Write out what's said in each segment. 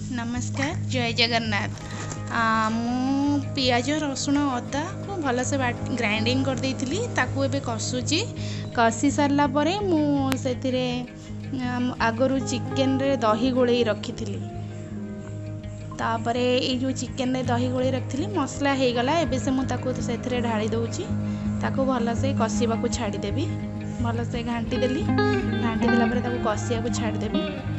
नमस्कार जय जगन्नाथ। मु पियाज रसुण अदा को भलसे ग्राइंडिंग कर देइथिली ताकू एबे कसुची। कसी सारला परे मु सेथिरे आगरू चिकेन रे दही गोळेई रखिथिली। तापरे ए जो चिकेन रे दही गोळेई रखिथिली मसला हे गला। एबे से मु ताकू सेथिरे ढाली दउची। ताकू भलसे कसीबा को छाडी देबी। भलसे घांटी देली। घांटी देला परे ताकू कसिया को छाडी देबी।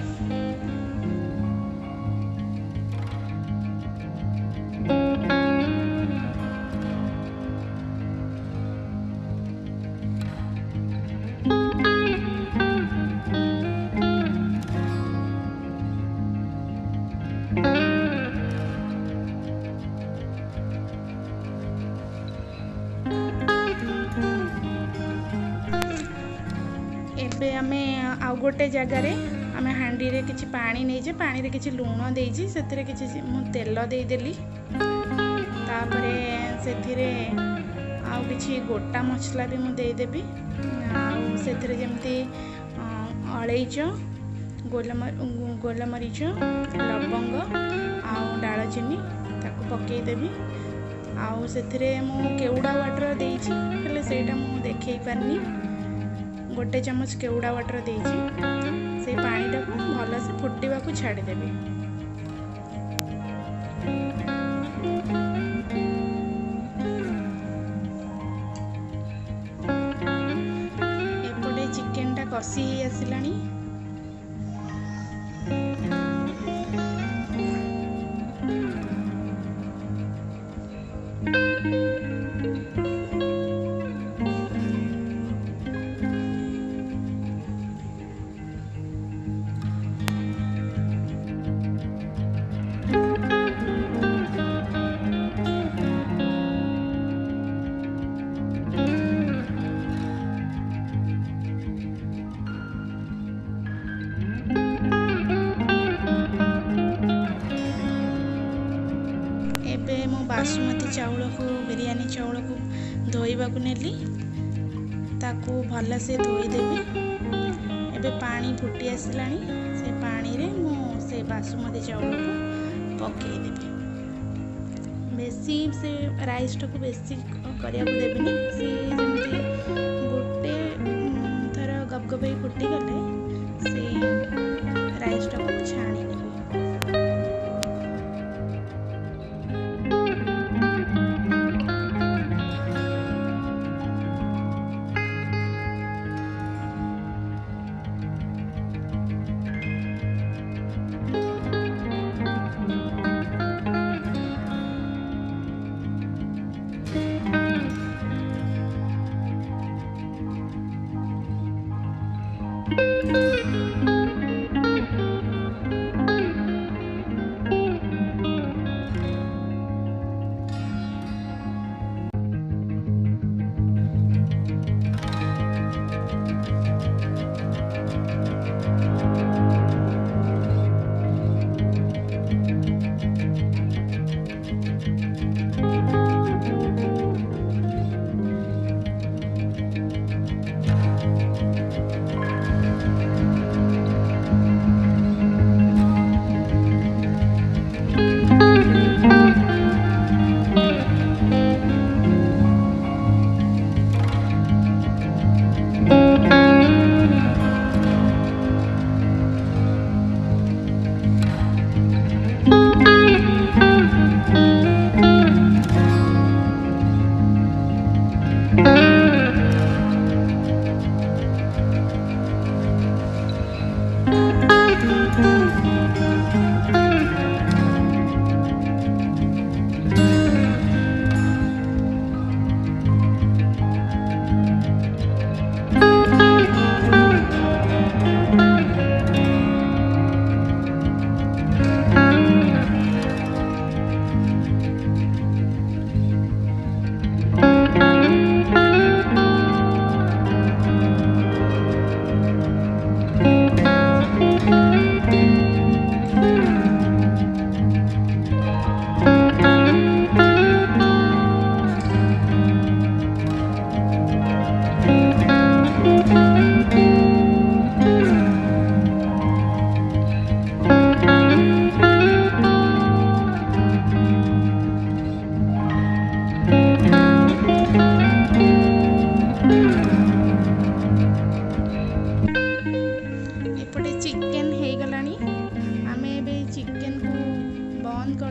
एबे आमे आउ गोटे जगार आमे हांडी रे किछि पानी नैजे। पानी रे किछि लूण देइछि। सेथिरे किछि मु तेल देई देली। तापरे सेथिरे आउ किछि गोटा मसला भी मु देई देबी। आउ सेथिरे जेमति अळैच गोलमरीच लवंग आउ दालचीनी ताकू पकेई देबी। आउ सेथिरे मु केउडा वाटर देइछि हेले सेटा मु देखै पारनी। गोटे चमच केउडा वाटर देइछि। से पानी टाकू भलसे फुटिबा को छाडी देबी। एपटे चिकेन टा कसी आसिलानी। एबे मो बासमती चाउल को बिरयानी चाउल को धोइबा को नेली। ताकू भल से धोई देबी। एबे पानी फुटी आसिलानी। से पानी रे मो से बासमती चाउल को पकेई देबी। बेसी से राइस को बेसी करिया को देबिनी। से जेमती गोटे थर गबगबई फुटी गले से राइस को छाणी देबी।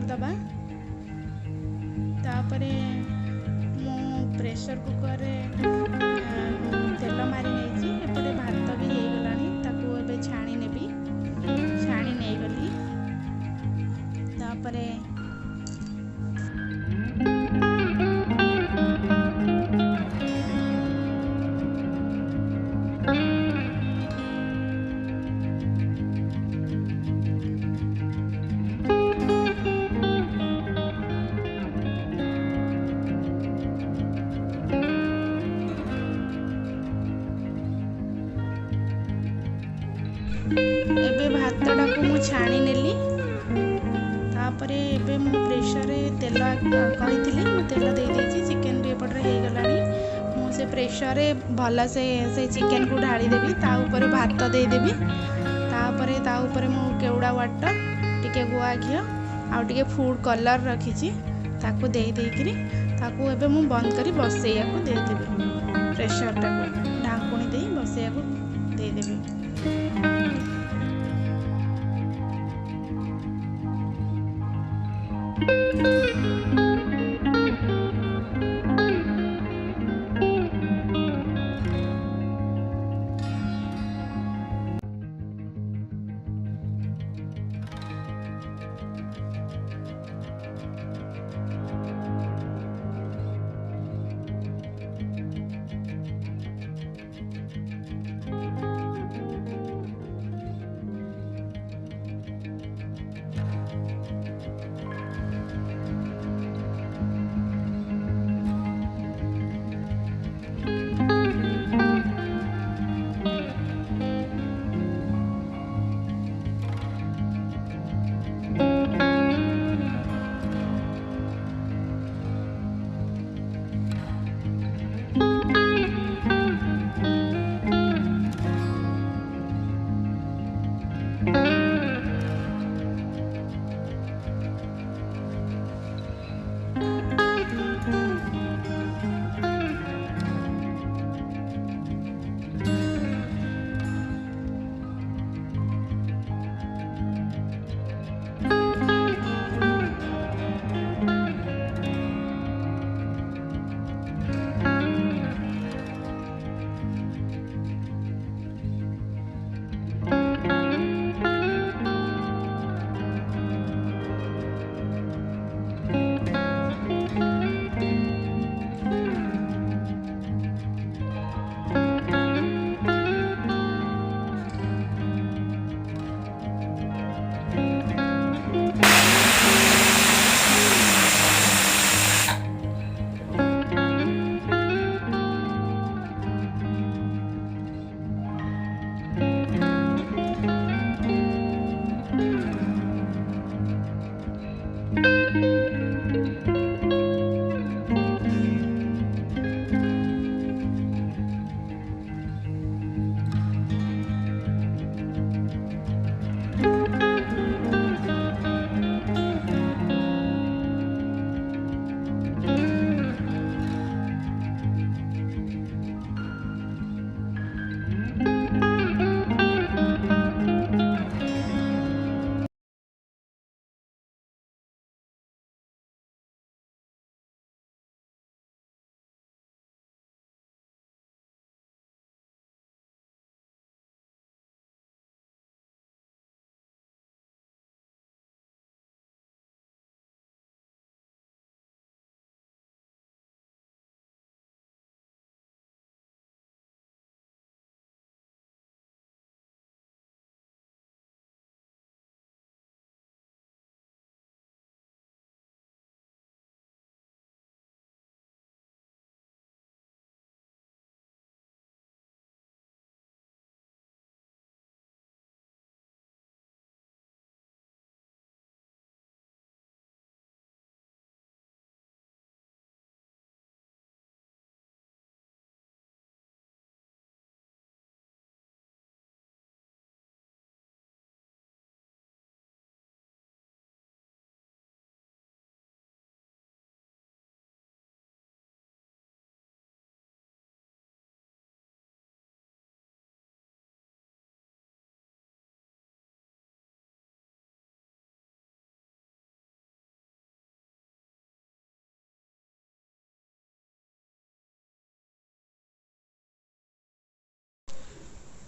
करदबा। तापरे मु प्रेशर कुकर रे तेल मारी नहीं एपटे भात भी हो गलानी ताकू एबे छाणी नेबी। छाणी नहीं गली तापरे एबे भातटा को मु छाणी नेली। तापरे एबे मु प्रेशर रे तेल कहिथिली मु तेल दे देछि। चिकन भी एपटरे हो गलानी। मु से प्रेशर रे भल से चिकन को ढाली देबी। ता ऊपर भात दे देबी। तापरे ता ऊपर मु केवड़ा वाटर टिके गुआ घियो आ टिके फूड कलर रखिछि ताको दे देकरी ताको एबे मु बंद करी बसैया को दे देबी। प्रेशर टा को ढांकुणी दे बसैया को दे देबी।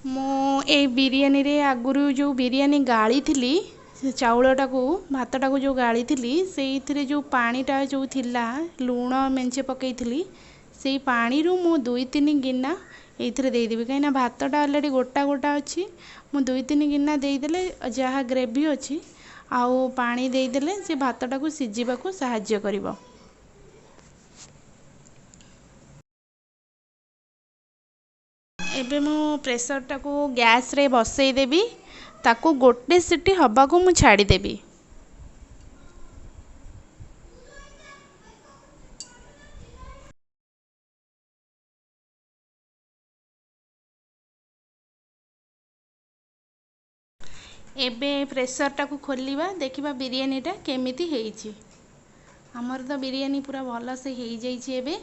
ମୁଁ ଏଇ ବିରିୟାନୀରେ ଆଗରୁ ଯେଉଁ ବିରିୟାନୀ ଗାଳିଥିଲି ସେ ଚାଉଳଟାକୁ ଭାତଟାକୁ ଯେଉଁ ଗାଳିଥିଲି ସେଇଥିରେ ଯେଉଁ ପାଣିଟା ଯେଉଁ ଥିଲା ଲୁଣ ମେଞ୍ଚେ ପକାଇଥିଲି ସେଇ ପାଣିରୁ ମୁଁ 2-3 ଗିନା ଏଇଥିରେ ଦେଇଦେବି କାହିଁକିନା ଭାତଟା ଅଲରେଡ଼ି ଗୋଟା ଗୋଟା ଅଛି। ମୁଁ 2-3 ଗିନା ଦେଇଦେଲେ ଯାହା ଗ୍ରେଭି ଅଛି ଆଉ ପାଣି ଦେଇଦେଲେ ସେ ଭାତଟାକୁ ସିଝିବାକୁ ସାହାଯ୍ୟ କରିବ। ଏବେ ମୁଁ ପ୍ରେସରଟାକୁ ଗ୍ୟାସରେ ବସେଇଦେବି, ତାକୁ 1 ସିଟି ହେବାକୁ ମୁଁ ଛାଡ଼ିଦେବି। ଏବେ ପ୍ରେସରଟାକୁ ଖୋଲିବା, ଦେଖିବା ବିରିୟାନୀଟା କେମିତି ହେଇଛି। ଆମର ତ ବିରିୟାନୀ ପୁରା ଭଲସେ ହେଇଯାଇଛି ଏବେ।